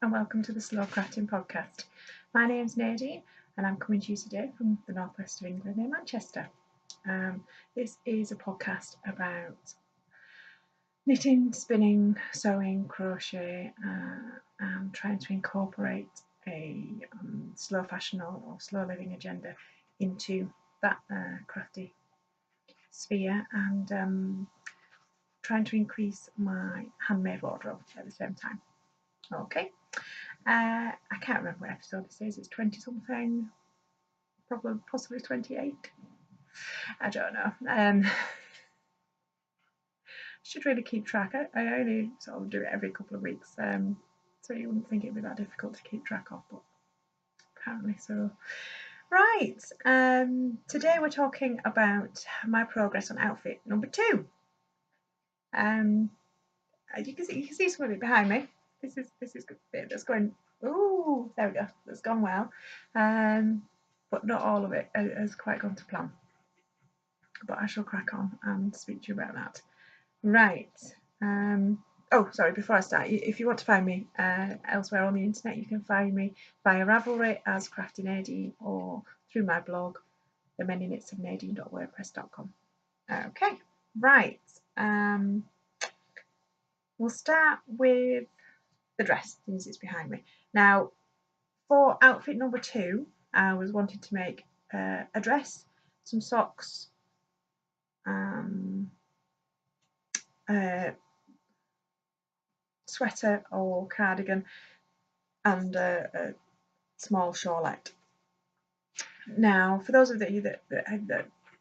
and welcome to the Slow Crafting Podcast. My name's Nadine and I'm coming to you today from the northwest of England near Manchester. This is a podcast about knitting, spinning, sewing, crochet, and trying to incorporate a slow fashion or slow living agenda into that crafty sphere and trying to increase my handmade wardrobe at the same time. Okay. I can't remember what episode this is. It's 20 something, probably possibly 28. I don't know. Should really keep track. I only sort of do it every couple of weeks, so you wouldn't think it'd be that difficult to keep track of, but apparently so. Right. Today we're talking about my progress on outfit number 2. You can see some of it behind me. This is a bit that's going. Oh, there we go. That's gone well, but not all of it has quite gone to plan. But I shall crack on and speak to you about that. Right. Oh, sorry. Before I start, if you want to find me elsewhere on the internet, you can find me via Ravelry as Crafty Nadine or through my blog, themanyknitsofnadine.wordpress.com. Okay. Right. We'll start with the dress, since it's behind me. Now, for outfit number 2, I was wanting to make a dress, some socks, sweater or cardigan, and a small shawlette. Now, for those of you that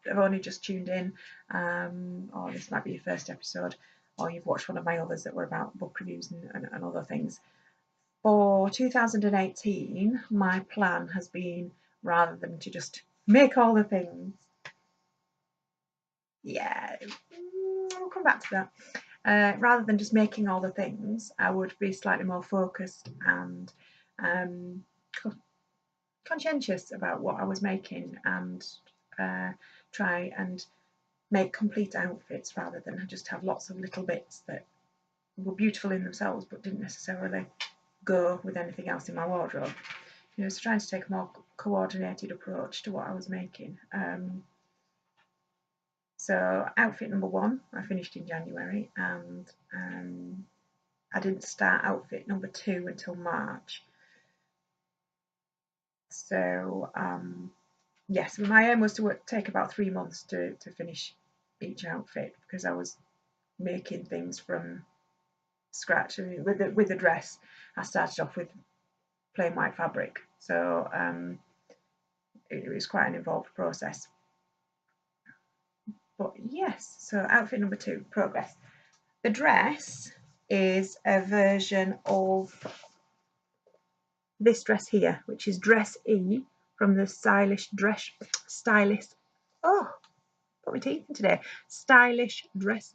have only just tuned in, or this might be your first episode, or you've watched one of my others that were about book reviews and other things, for 2018, my plan has been, rather than to just make all the things, we'll come back to that. Rather than just making all the things, I would be slightly more focused and conscientious about what I was making and try and make complete outfits rather than just have lots of little bits that were beautiful in themselves but didn't necessarily go with anything else in my wardrobe. So trying to take a more coordinated approach to what I was making. So outfit number 1 I finished in January, and I didn't start outfit number 2 until March. So yes, my aim was to take about 3 months to finish each outfit, because I was making things from scratch. With the dress, I started off with plain white fabric, so it was quite an involved process. But yes, so outfit number 2, progress. The dress is a version of this dress here, which is dress E from the Stylish Dress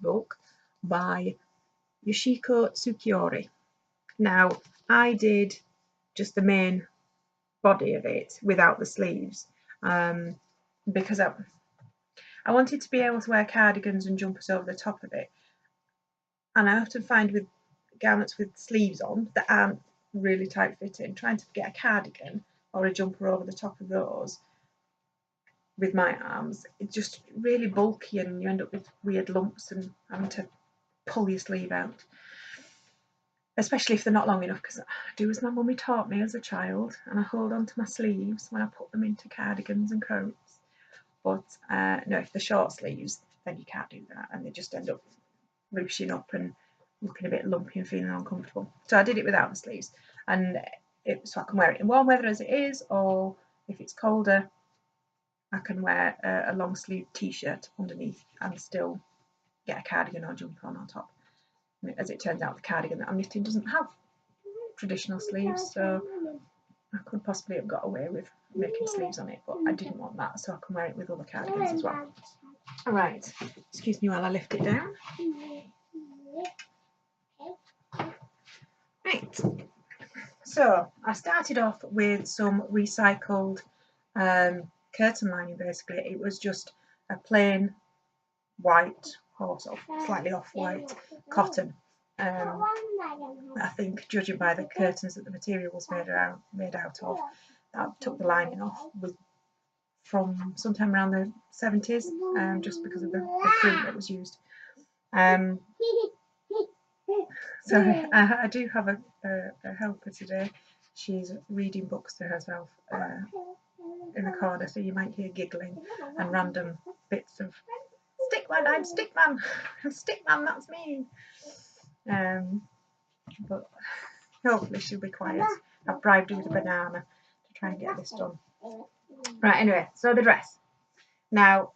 book by Yoshiko Tsukiori. Now, I did just the main body of it without the sleeves, because I wanted to be able to wear cardigans and jumpers over the top of it, and I often find with garments with sleeves on that aren't really tight fitting, trying to get a cardigan or a jumper over the top of those with my arms, it's just really bulky and you end up with weird lumps and having to pull your sleeve out, especially if they're not long enough, because I do as my mummy taught me as a child, and I hold on to my sleeves when I put them into cardigans and coats. But no, if they're short sleeves, then you can't do that, and they just end up ruching up and looking a bit lumpy and feeling uncomfortable. So I did it without the sleeves, and so I can wear it in warm weather as it is, or if it's colder, I can wear a long sleeve t-shirt underneath and still get a cardigan or jumper on top. As it turns out, the cardigan that I'm knitting doesn't have traditional sleeves, so I could possibly have got away with making sleeves on it, but I didn't want that, so I can wear it with other cardigans as well. Alright, excuse me while I lift it down. Right, so I started off with some recycled curtain lining. Basically, it was just a plain white or sort of slightly off-white cotton I think, judging by the curtains that the material was made out of, that took the lining off was from sometime around the 70s, just because of the print that was used. Sorry, I do have a helper today. She's reading books to herself in the corner, so you might hear giggling and random bits of "Stickman, I'm Stickman, Stickman, that's me." But hopefully she'll be quiet. I've bribed her with a banana to try and get this done. Right, anyway, so the dress. Now,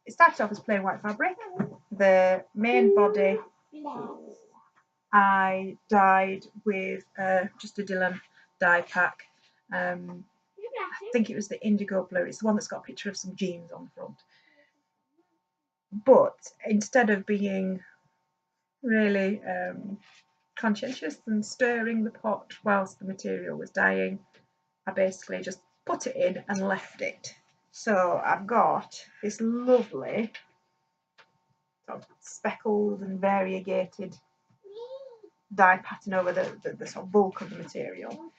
it started off as plain white fabric. The main body I dyed with just a Dillon dye pack. I think it was the indigo blue. It's the one that's got a picture of some jeans on the front. But instead of being really conscientious and stirring the pot whilst the material was dyeing, I basically just put it in and left it. So I've got this lovely sort of speckled and variegated dye pattern over the sort of bulk of the material.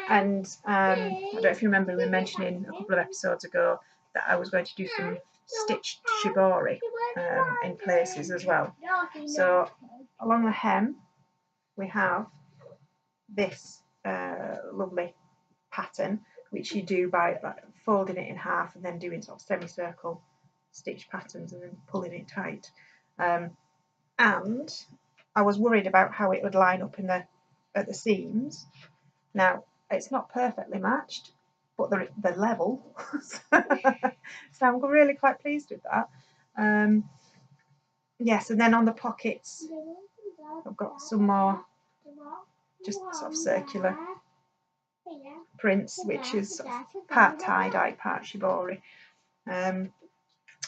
And I don't know if you remember me mentioning a couple of episodes ago that I was going to do some stitched shibori in places as well. So along the hem we have this lovely pattern, which you do by folding it in half and then doing sort of semicircle stitch patterns and then pulling it tight. And I was worried about how it would line up at the seams. Now it's not perfectly matched, but they're level, so I'm really quite pleased with that. Yes, and then on the pockets I've got some more just sort of circular prints, which is sort of part tie-dye, part shibori. And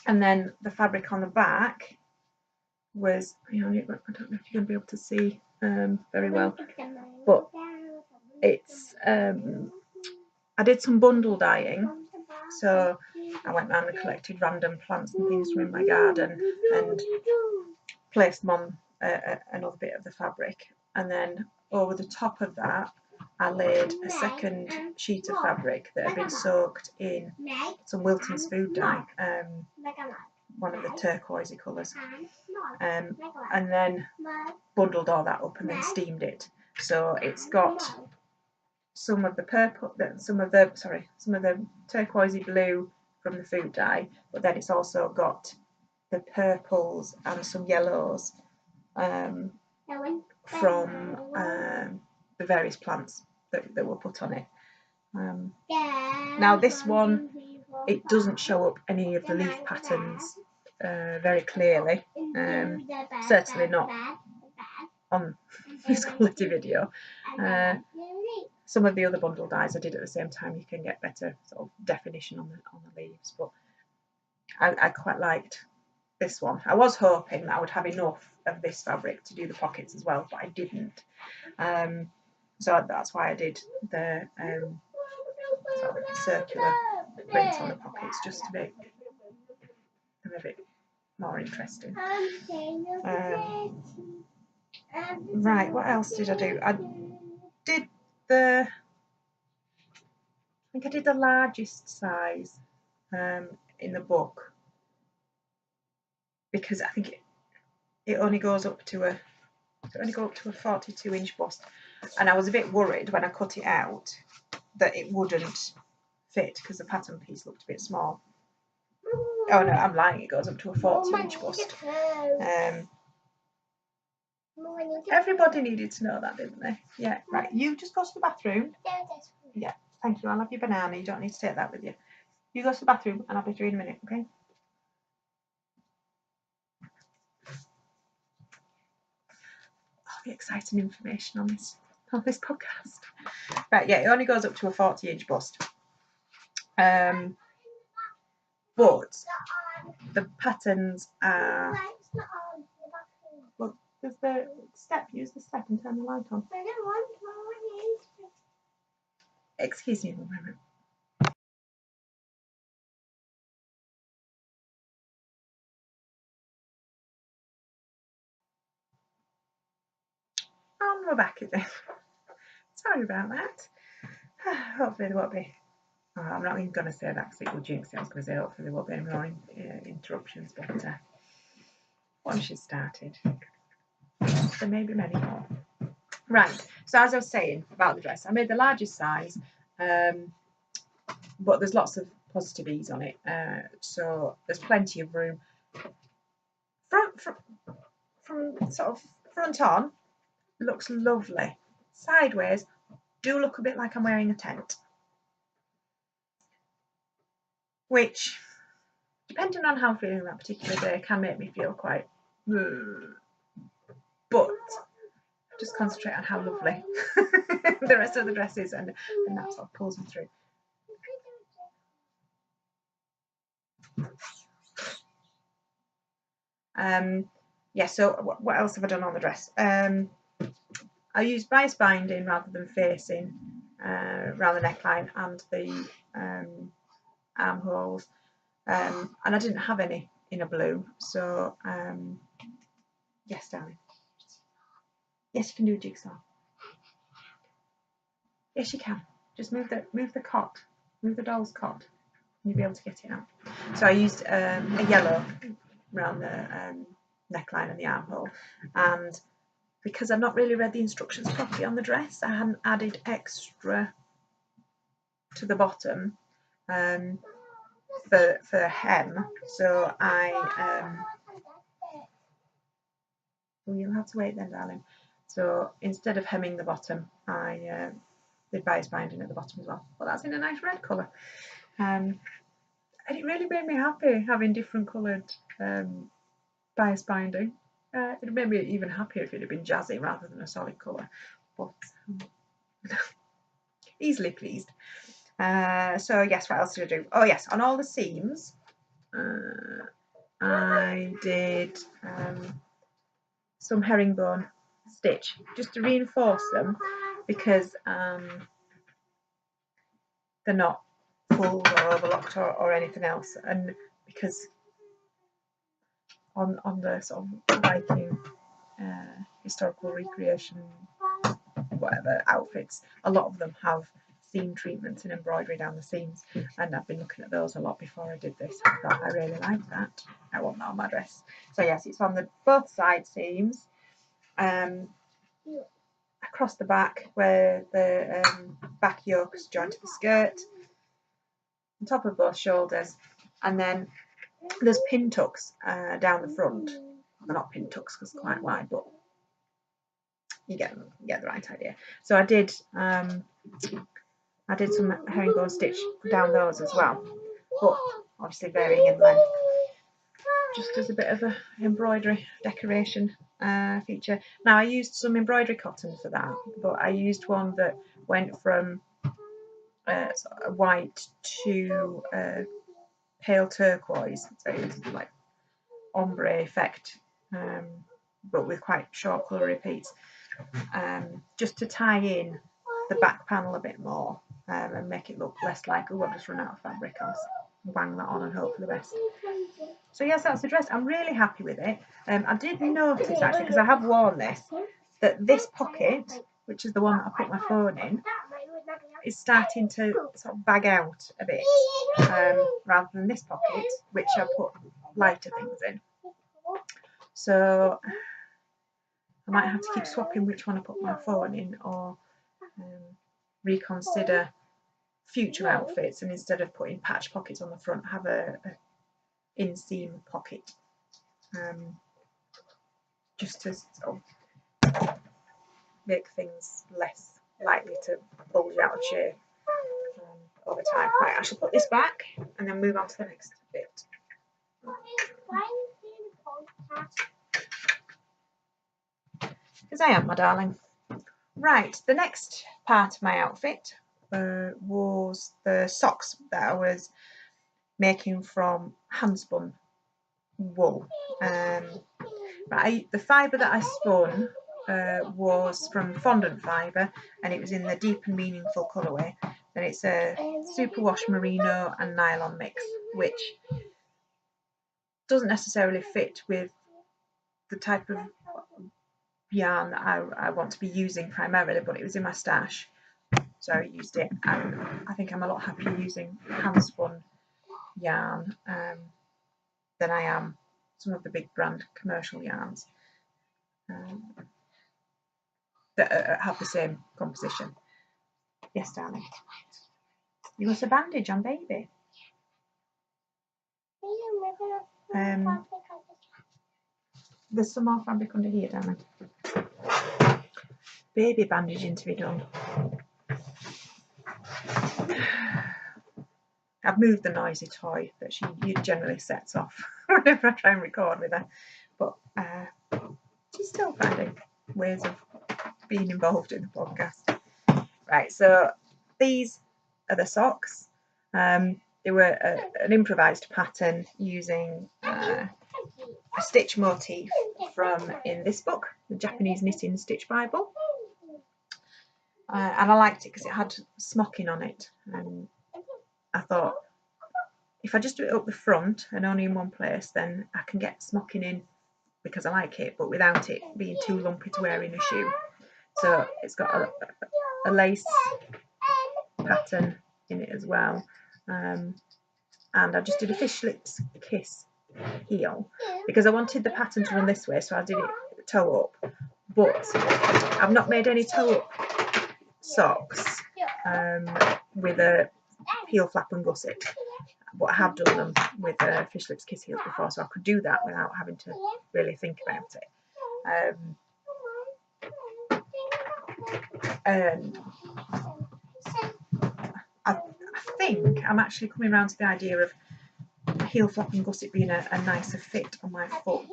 then the fabric on the back was, I don't know if you're going to be able to see very well, but it's I did some bundle dyeing. So I went around and collected random plants and things from in my garden and placed them on another bit of the fabric, and then over the top of that I laid a second sheet of fabric that had been soaked in some Wilton's food dye, one of the turquoisey colours, and then bundled all that up and then steamed it. So it's got some of the purple, some of the turquoisey blue from the food dye, but then it's also got the purples and some yellows from the various plants that were put on it. Now this one, it doesn't show up any of the leaf patterns very clearly, certainly not on this quality video. Some of the other bundle dyes I did at the same time, you can get better sort of definition on the leaves, but I quite liked this one. I was hoping that I would have enough of this fabric to do the pockets as well, but I didn't. So that's why I did the sort of circular prints on the pockets, just to make them a bit more interesting. Right, what else did I do? I think I did the largest size in the book, because I think it only goes up to a 42-inch bust, and I was a bit worried when I cut it out that it wouldn't fit because the pattern piece looked a bit small. Oh no, I'm lying, it goes up to a 40-inch bust. Everybody needed to know that, didn't they? Yeah, right, you just go to the bathroom. Yeah, thank you, I'll have your banana, you don't need to take that with you. You go to the bathroom and I'll be through in a minute, okay? Exciting information on this podcast. Right, yeah, it only goes up to a 40-inch bust. But the patterns are, well, there's the step, use the step and turn the light on. Excuse me one moment. on my back, is it? Sorry about that. Hopefully there won't be. Oh, I'm not even going to say that because it will jinx it. I was going to say hopefully there won't be any more interruptions, but once she's started, there may be many more. Right, so as I was saying about the dress, I made the largest size, but there's lots of positive ease on it, so there's plenty of room. From sort of front on, looks lovely. Sideways, do look a bit like I'm wearing a tent, which, depending on how I'm feeling that particular day, can make me feel quite. But just concentrate on how lovely the rest of the dress is, and that sort of pulls me through. Yeah, so what else have I done on the dress? I used bias binding rather than facing around the neckline and the armholes, and I didn't have any in a blue, so yes, darling. Yes, you can do a jigsaw. Yes, you can. Just move the cot, move the doll's cot, and you'll be able to get it out. So I used a yellow around the neckline and the armhole, and because I've not really read the instructions properly on the dress, I hadn't added extra to the bottom for hem, so well, you'll have to wait then, darling. So instead of hemming the bottom, I did bias binding at the bottom as well. But that's in a nice red colour, and it really made me happy having different coloured bias binding. It made me even happier if it had been jazzy rather than a solid colour, but easily pleased. So yes, what else did I do? Oh yes, on all the seams I did some herringbone stitch just to reinforce them, because they're not full or overlocked or anything else, and because on the sort of Viking historical recreation whatever outfits, a lot of them have seam treatments and embroidery down the seams, and I've been looking at those a lot before I did this. I thought I really liked that. I want that on my dress. So yes, it's on the both side seams, across the back where the back yoke's joined to the skirt, on top of both shoulders, and then there's pin tucks down the front. They're not pin tucks because they're quite wide, but you get the right idea. So I did some herringbone stitch down those as well, but obviously varying in length, just as a bit of a embroidery decoration feature. Now I used some embroidery cotton for that, but I used one that went from sort of white to pale turquoise, so it was like ombre effect, but with quite short colour repeats, just to tie in the back panel a bit more and make it look less like, oh, I've just run out of fabric, I'll bang that on and hope for the best. So yes, that's the dress. I'm really happy with it. I did notice actually, because I have worn this, that this pocket, which is the one that I put my phone in, is starting to sort of bag out a bit, rather than this pocket, which I put lighter things in. So I might have to keep swapping which one I put my phone in, or reconsider future outfits, and instead of putting patch pockets on the front, have a inseam pocket, just to sort of make things less likely to bulge out of shape over time. Right, I shall put this back and then move on to the next bit. Because I am, my darling. Right, the next part of my outfit was the socks that I was making from handspun wool. Right, the fibre that I spun was from fondant fibre, and it was in the Deep and Meaningful colourway. And it's a superwash merino and nylon mix, which doesn't necessarily fit with the type of yarn that I want to be using primarily, but it was in my stash, so I used it, and I think I'm a lot happier using hand spun yarn than I am some of the big brand commercial yarns that have the same composition. Yes, darling. You want a bandage on baby? There's some more fabric under here, darling. Baby bandaging to be done. I've moved the noisy toy that she generally sets off whenever I try and record with her, but she's still finding ways of being involved in the podcast. Right, so these are the socks. They were an improvised pattern using a stitch motif from in this book, the Japanese Knitting Stitch Bible. And I liked it because it had smocking on it. And I thought, if I just do it up the front and only in one place, then I can get smocking in because I like it, but without it being too lumpy to wear in a shoe. So it's got a lace pattern in it as well. And I just did a fish lips kiss heel because I wanted the pattern to run this way, so I did it toe up. But I've not made any toe up socks with a heel flap and gusset, but I have done them with fish lips kiss heels before, so I could do that without having to really think about it. I think I'm actually coming around to the idea of heel flap and gusset being a nicer fit on my foot.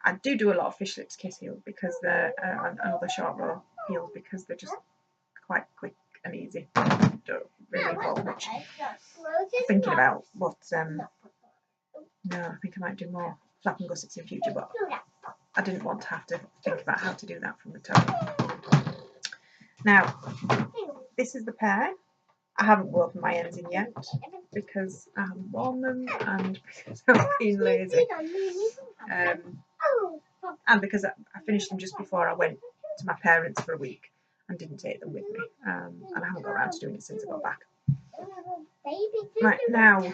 I do a lot of fish lips kiss heels because they're another short row heels because they're just quite quick and easy. Don't really involve much thinking about what. No, I think I might do more flap and gussets in future, but I didn't want to have to think about how to do that from the toe. Now, this is the pair. I haven't woven my ends in yet because I haven't worn them and because I've been lazy. And because I finished them just before I went to my parents for a week and didn't take them with me. And I haven't got around to doing it since I got back. Right, now,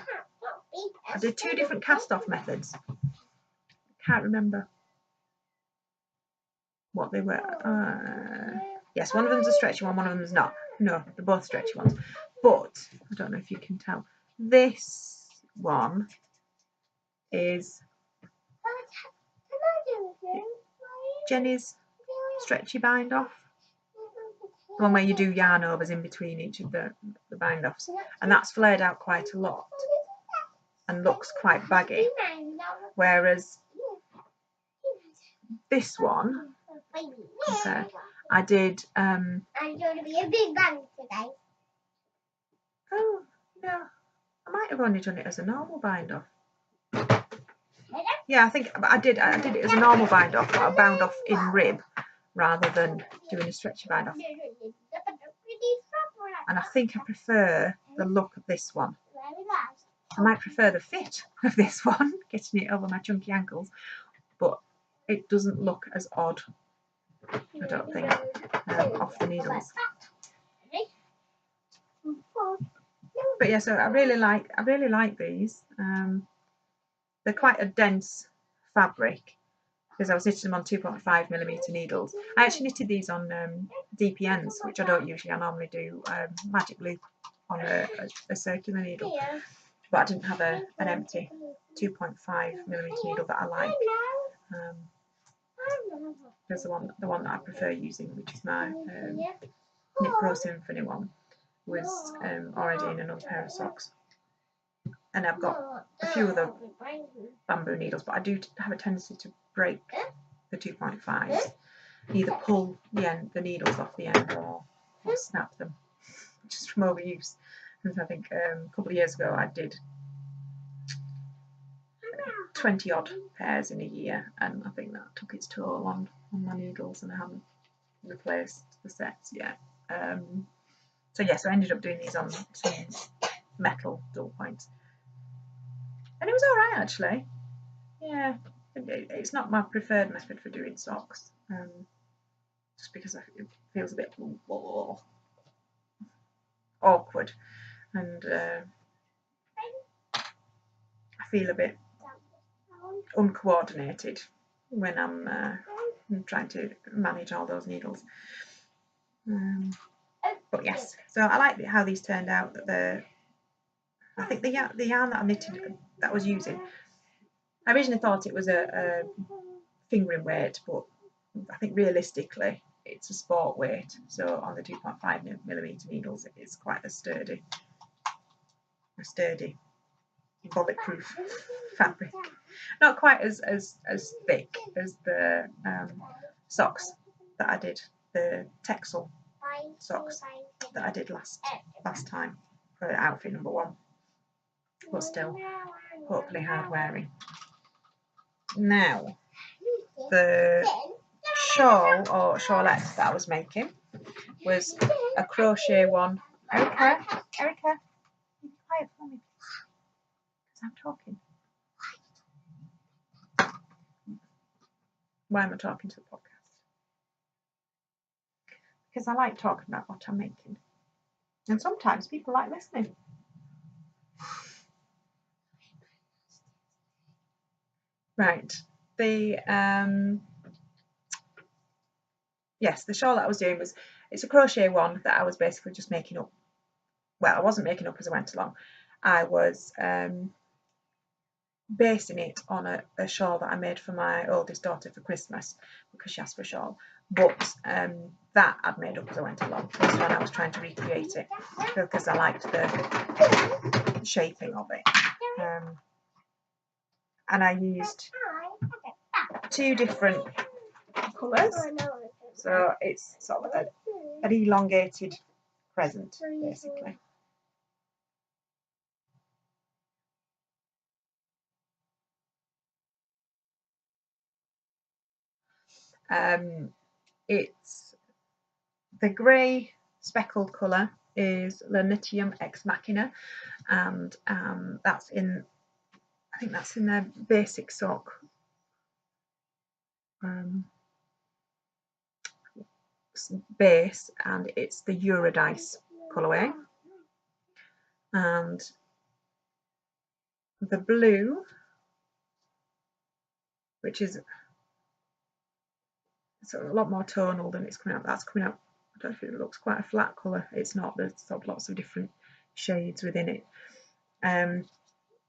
I did 2 different cast-off methods. Can't remember what they were. Yes, one of them's a stretchy one of them's not. No, they're both stretchy ones. But, I don't know if you can tell, this one is Jenny's stretchy bind off. The one where you do yarn overs in between each of the bind offs. And that's flared out quite a lot and looks quite baggy. Whereas this one, okay, I did. I'm going to be a big bang today. Oh, no. I might have only done it as a normal bind off. Yeah, I think I did it as a normal bind off, but I bound off in rib rather than doing a stretchy bind off. And I think I prefer the look of this one. I might prefer the fit of this one, getting it over my chunky ankles, but it doesn't look as odd, I don't think, off the needles. But yeah, so I really like these. They're quite a dense fabric because I was knitting them on 2.5mm needles. I actually knitted these on DPNs, which I don't usually. I normally do magic loop on a circular needle, but I didn't have an empty 2.5mm needle that I like. There's the one that I prefer using, which is my Knit Pro Symphony one, was already in another pair of socks. And I've got a few other bamboo needles, but I do have a tendency to break the 2.5s, either pull the needles off the end or snap them, just from overuse. And I think a couple of years ago I did 20 odd pairs in a year, and I think that took its toll on my needles, and I haven't replaced the sets yet. So I ended up doing these on some metal dull points. And it was alright actually. Yeah. It's not my preferred method for doing socks, just because it feels a bit awkward, and I feel a bit uncoordinated when I'm trying to manage all those needles. But yes, so I like how these turned out. That I think the yarn that I knitted, that I was using, I originally thought it was a fingering weight, but I think realistically it's a sport weight. So on the 2.5mm needles, it's quite a sturdy, bulletproof fabric. Not quite as thick as the socks that I did, the Texel socks that I did last time for outfit number 1, but still hopefully hard wearing. Now the shawl or shawlette that I was making was a crochet one. Erica, be quiet for me because I'm talking. Why am I talking to the podcast? Because I like talking about what I'm making, and sometimes people like listening. Right, the yes, the shawl that I was doing it's a crochet one that I was basically just making up. Well, I wasn't making up as I went along. I was basing it on a shawl that I made for my oldest daughter for Christmas because she asked for a shawl. But that I'd made up as I went along. This one I was trying to recreate it because I liked the shaping of it. And I used 2 different colours. So it's sort of an elongated crescent, basically. It's the grey speckled colour is Lernitium Ex Machina, and that's in, I think that's in their basic sock. Base, and it's the Eurydice colourway, and the blue, which is sort of a lot more tonal than it's coming out. That's coming out, I don't know if it looks quite a flat colour. It's not. There's sort of lots of different shades within it.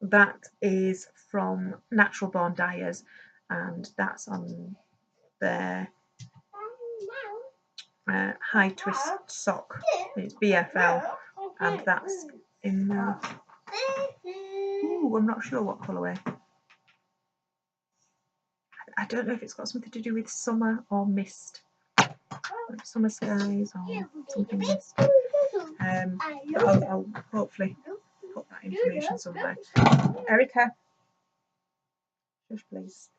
That is from Natural Born Dyers, and that's on their high twist sock. It's BFL, and that's in the, I'm not sure what colourway. I don't know if it's got something to do with summer or mist, like summer skies or something mist. But I'll hopefully put that information somewhere. Erica, shush please.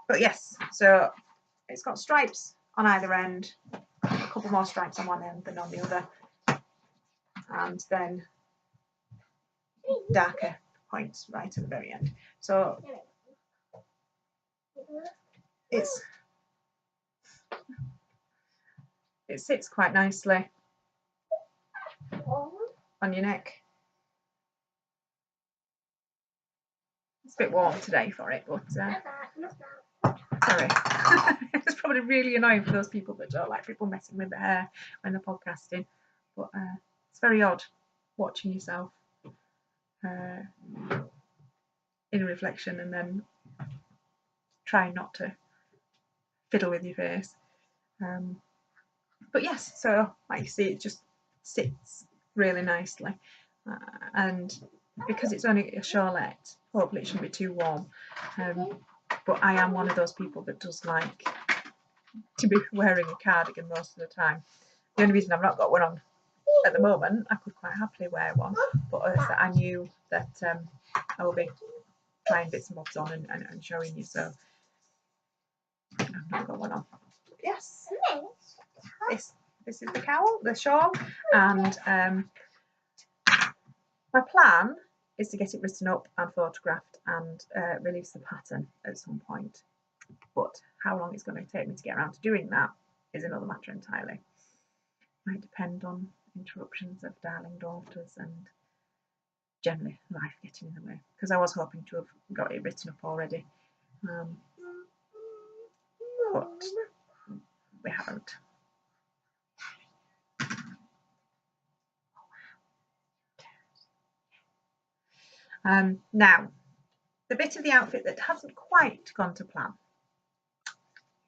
But yes, so it's got stripes on either end, a couple more stripes on one end than on the other, and then darker points right at the very end. So it sits quite nicely on your neck. It's a bit warm today for it, but sorry. It's probably really annoying for those people that don't like people messing with their hair when they're podcasting, but it's very odd watching yourself in a reflection and then trying not to fiddle with your face. But yes, so like you see, it just sits really nicely, and because it's only a shawlette, hopefully it shouldn't be too warm. But I am one of those people that does like to be wearing a cardigan most of the time. The only reason I've not got one on at the moment, I could quite happily wear one, but I knew that I will be trying bits and bobs on and showing you, so I've not got one on. But yes, this is the cowl, the shawl, and my plan is to get it written up and photographed and release the pattern at some point. But how long it's going to take me to get around to doing that is another matter entirely. Might depend on interruptions of darling daughters and generally life getting in the way, because I was hoping to have got it written up already, but we haven't. Now, the bit of the outfit that hasn't quite gone to plan,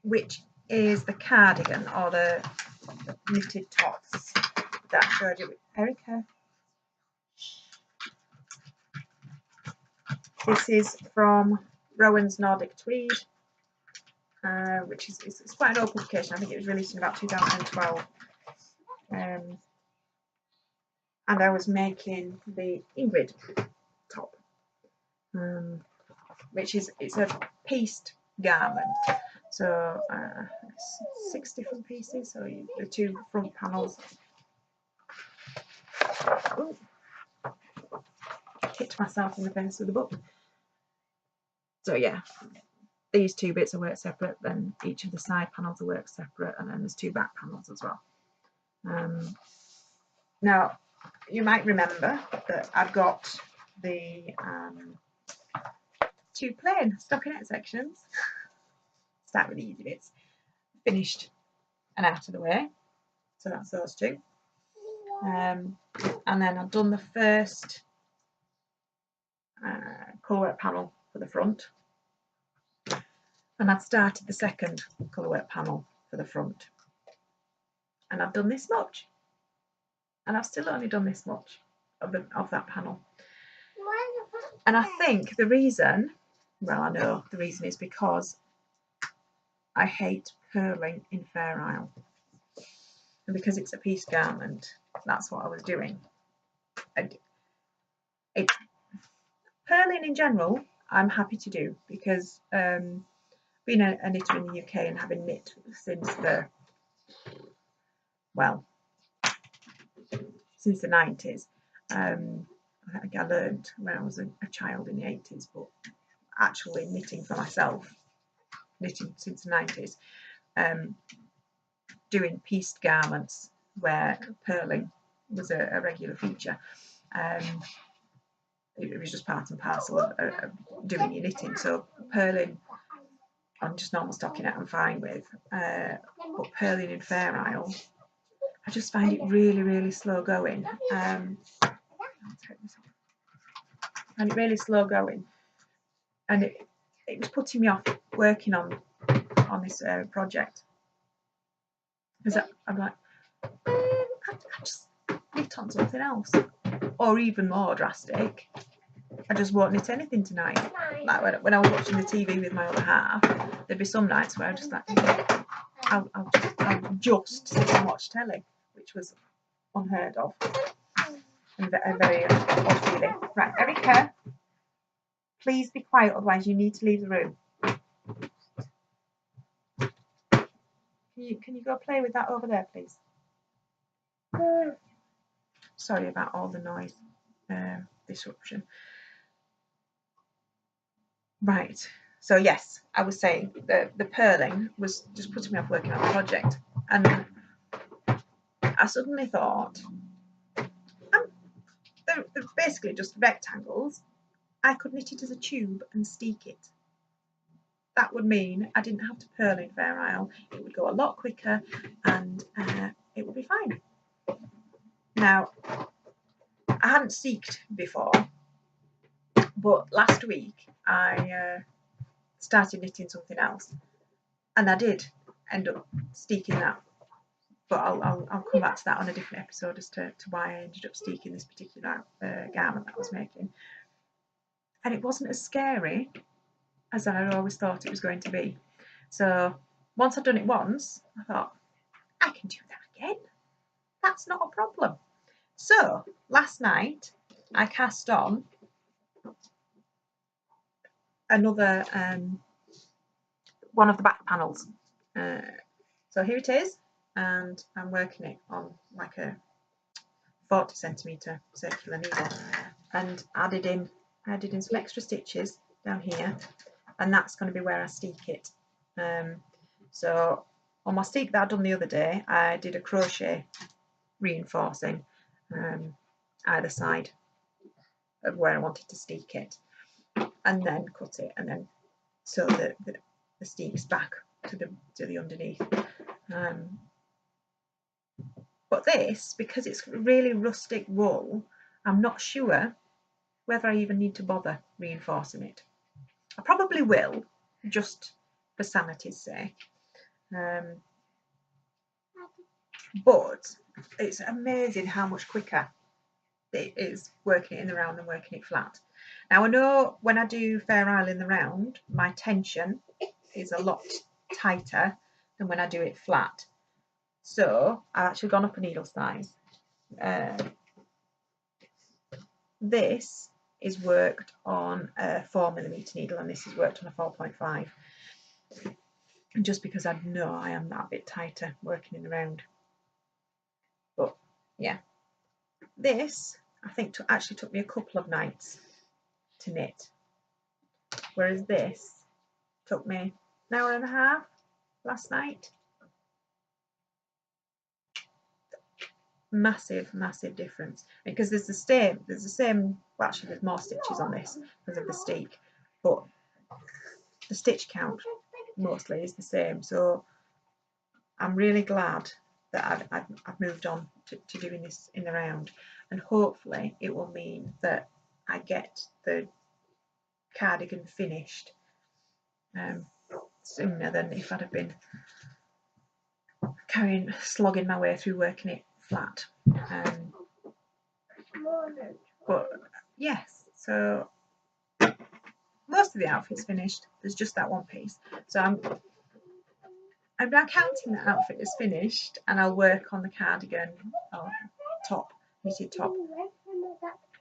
which is the cardigan or the knitted tops that I showed you with Erica. This is from Rowan's Nordic Tweed, which is it's quite an old publication. I think it was released in about 2012. And I was making the Ingrid top, which it's a pieced garment. So 6 different pieces. So the 2 front panels. Ooh. Hit myself in the face with the book. So yeah, these 2 bits are worked separate, then each of the side panels are worked separate, and then there's 2 back panels as well. Now, you might remember that I've got the 2 plain stockinette sections. Start with the easy bits. Finished and out of the way. So that's those 2. And then I've done the first colourwork panel for the front, and I've started the second colourwork panel for the front, and I've done this much, and I've still only done this much of that panel. And I think the reason, well, I know the reason is because I hate purling in Fair Isle, and because it's a piece garment, that's what I was doing. Purling in general, I'm happy to do, because being a knitter in the UK and having knit since the 90s, I think I learned when I was a child in the 80s, but actually knitting for myself, knitting since the 90s, doing pieced garments where purling was a regular feature. It was just part and parcel of doing your knitting. So purling on just normal stockinette I'm fine with, but purling in Fair Isle, I just find it really, really slow going. And it really slow going, and it was putting me off working on this project, because I'm like, I just knit on something else, or even more drastic, I just won't knit anything tonight. Like when I was watching the TV with my other half, there'd be some nights where I just like, I'll just sit and watch telly, which was unheard of and a very odd feeling. Right, Erica, please be quiet, otherwise you need to leave the room. Can you go play with that over there, please? Sorry about all the noise disruption. Right, so yes, I was saying the purling was just putting me off working on the project, and I suddenly thought, they're basically just rectangles. I could knit it as a tube and steek it. That would mean I didn't have to purl in Fair Isle. It would go a lot quicker, and it would be fine. Now, I hadn't steeked before, but last week I started knitting something else, and I did end up steeking that. But I'll come back to that on a different episode as to why I ended up steeking this particular garment that I was making. And it wasn't as scary as I always thought it was going to be. So once I'd done it once, I thought, I can do that again. That's not a problem. So last night I cast on another one of the back panels. So here it is, and I'm working it on like a 40cm circular needle. and added in some extra stitches down here, and that's going to be where I steek it. So on my steek that I done the other day, I did a crochet reinforcing either side of where I wanted to steek it, and then cut it, and then sew the steeks back to the underneath. But this, because it's really rustic wool, I'm not sure whether I even need to bother reinforcing it. I probably will, just for sanity's sake. But it's amazing how much quicker it is working it in the round than working it flat. Now I know when I do Fair Isle in the round, my tension is a lot tighter than when I do it flat. So I've actually gone up a needle size. This is worked on a 4mm needle, and this is worked on a 4.5. Just because I know I am that bit tighter working in the round. But yeah, this I think actually took me a couple of nights to knit, whereas this took me an hour and a half last night. Massive difference, because there's the same, well actually there's more stitches on this because of the steek, but the stitch count mostly is the same. So I'm really glad that I've moved on to doing this in the round, and hopefully it will mean that I get the cardigan finished sooner than if I'd have been slogging my way through working it flat. But yes, so most of the outfit's finished. There's just that one piece. So I'm now counting that outfit as finished, and I'll work on the cardigan or knitted top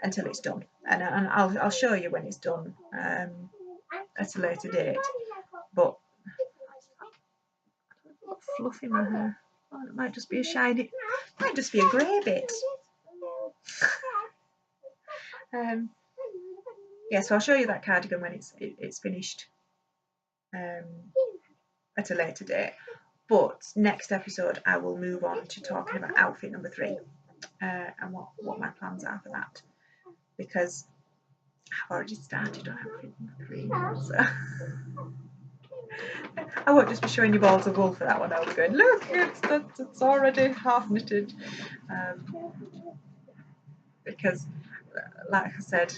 until it's done. And I'll show you when it's done at a later date. But fluff in my hair. Oh, it might just be a shiny. It might just be a grey bit. Yeah, so I'll show you that cardigan when it's finished at a later date. But next episode I will move on to talking about outfit number 3 and what my plans are for that, because I've already started on outfit number 3 now, so I won't just be showing you balls of wool for that one. I'll be going, look, it's already half knitted, because like I said,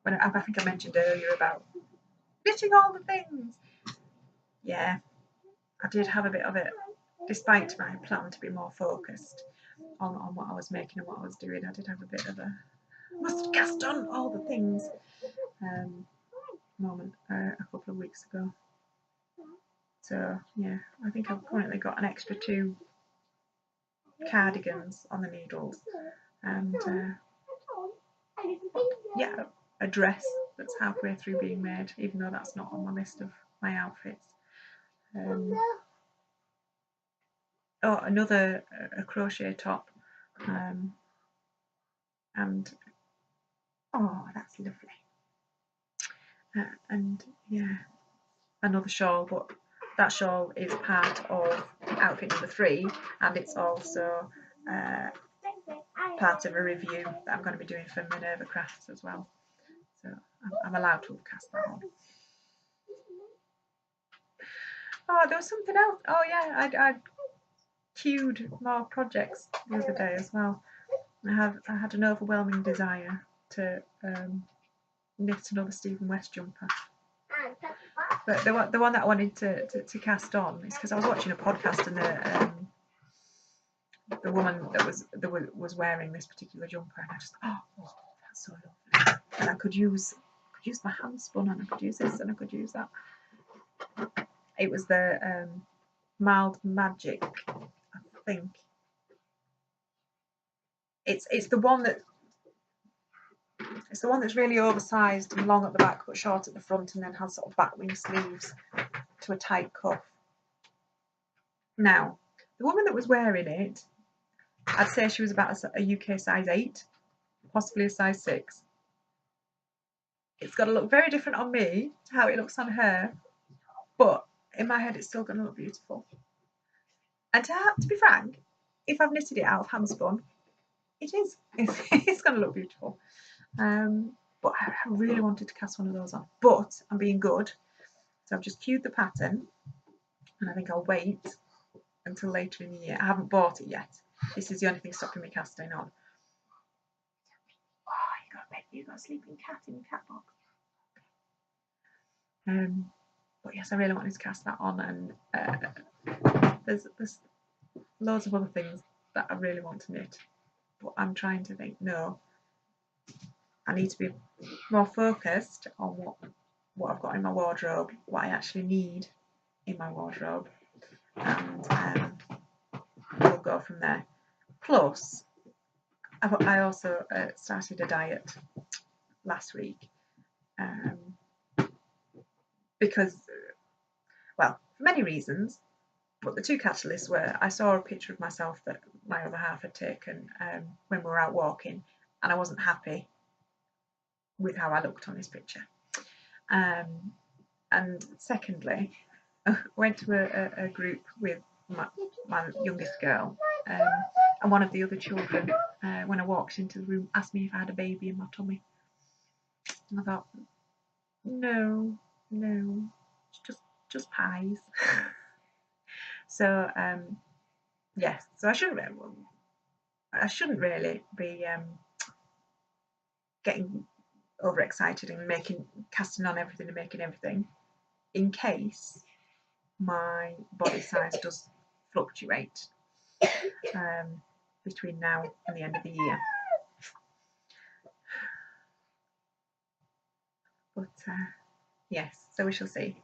when I think I mentioned earlier about knitting all the things, yeah, I did have a bit of it, despite my plan to be more focused on what I was making and what I was doing. I did have a bit of a must cast on all the things moment a couple of weeks ago. So yeah, I think I've currently got an extra 2 cardigans on the needles, and yeah, a dress that's halfway through being made, even though that's not on my list of my outfits. Oh, another a crochet top, and oh, that's lovely. And yeah, another shawl, but that shawl is part of outfit number 3, and it's also part of a review that I'm going to be doing for Minerva Crafts as well. So I'm allowed to cast that on. Oh, there was something else. Oh yeah, I queued more projects the other day as well. I had an overwhelming desire to knit another Stephen West jumper. But the one that I wanted to cast on is because I was watching a podcast, and the woman that was wearing this particular jumper, and I just that's so lovely, and I could use my hand spun, and I could use this, and I could use that. It was the Mild Magic, I think. It's the one that's really oversized and long at the back but short at the front, and then has sort of back wing sleeves to a tight cuff. Now, the woman that was wearing it, I'd say she was about a UK size 8, possibly a size 6. It's got to look very different on me to how it looks on her, but in my head it's still going to look beautiful. And to be frank, if I've knitted it out of handspun, it is. It's going to look beautiful. But I really wanted to cast one of those on, but I'm being good. So I've just queued the pattern, and I think I'll wait until later in the year. I haven't bought it yet. This is the only thing stopping me casting on. Oh, you got a sleeping cat in your cat box. But yes, I really wanted to cast that on, and there's loads of other things that I really want to knit, but I'm trying to think, no, I need to be more focused on what I've got in my wardrobe, what I actually need in my wardrobe, and we'll go from there. Plus, I also started a diet last week because, well, for many reasons, but the two catalysts were I saw a picture of myself that my other half had taken when we were out walking, and I wasn't happy with how I looked on this picture. And secondly, I went to a group with my youngest girl, and one of the other children, when I walked into the room, asked me if I had a baby in my tummy. And I thought, no, just pies. So yes, so I shouldn't really be getting overexcited and casting on everything and making everything, in case my body size does fluctuate between now and the end of the year. But yes, so we shall see.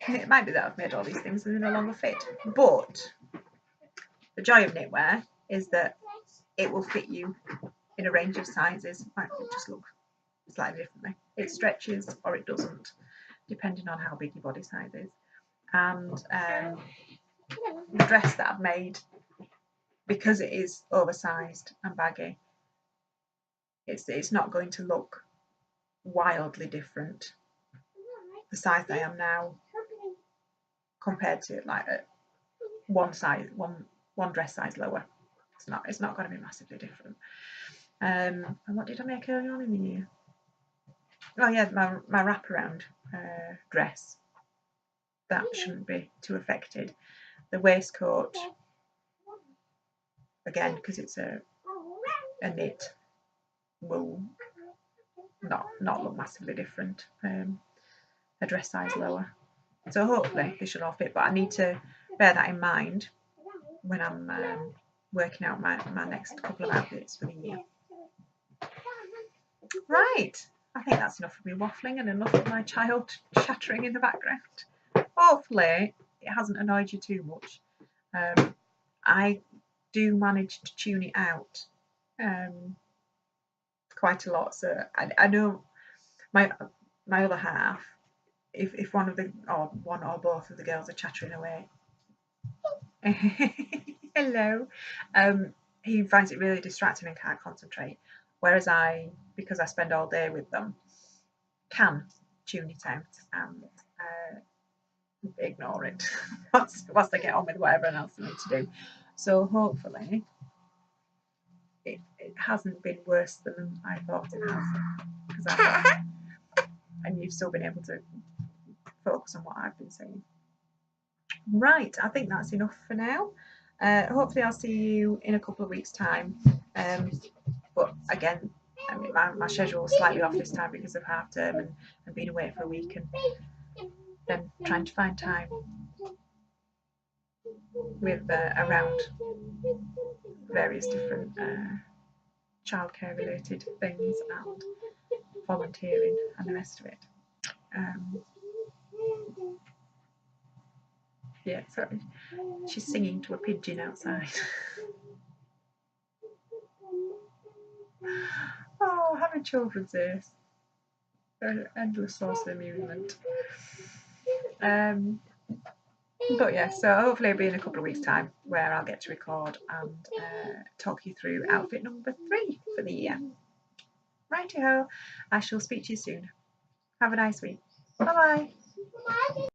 It might be that I've made all these things and they no longer fit, but the joy of knitwear is that it will fit you in a range of sizes. It might just look slightly differently. It stretches or it doesn't, depending on how big your body size is. And the dress that I've made, because it is oversized and baggy, it's not going to look wildly different, the size I am now, compared to like one dress size lower. It's not going to be massively different. And what did I make earlier on in the year? Oh yeah, my wraparound dress. That shouldn't be too affected. The waistcoat, again, because it's a knit, will not look massively different. A dress size lower. So hopefully they should all fit, but I need to bear that in mind when I'm working out my next couple of outfits for the year. Right, I think that's enough of me waffling and enough of my child chattering in the background. Hopefully it hasn't annoyed you too much. I do manage to tune it out quite a lot, so I know my other half, if one or both of the girls are chattering away, hello, he finds it really distracting and can't concentrate, whereas I, because I spend all day with them, can tune it out and ignore it whilst I get on with whatever else I need to do. So hopefully it hasn't been worse than I thought it has, and you've still been able to focus on what I've been saying. Right, I think that's enough for now. Hopefully I'll see you in a couple of weeks' time. But again, I mean, my schedule was slightly off this time because of half term and being away for a week, and then trying to find time with around various different childcare related things and volunteering and the rest of it. Yeah, sorry, she's singing to a pigeon outside. Oh, having children's ears, an endless source of amusement. But yeah, so hopefully it'll be in a couple of weeks' time where I'll get to record and talk you through outfit number 3 for the year. Righty-ho, I shall speak to you soon. Have a nice week. Bye-bye.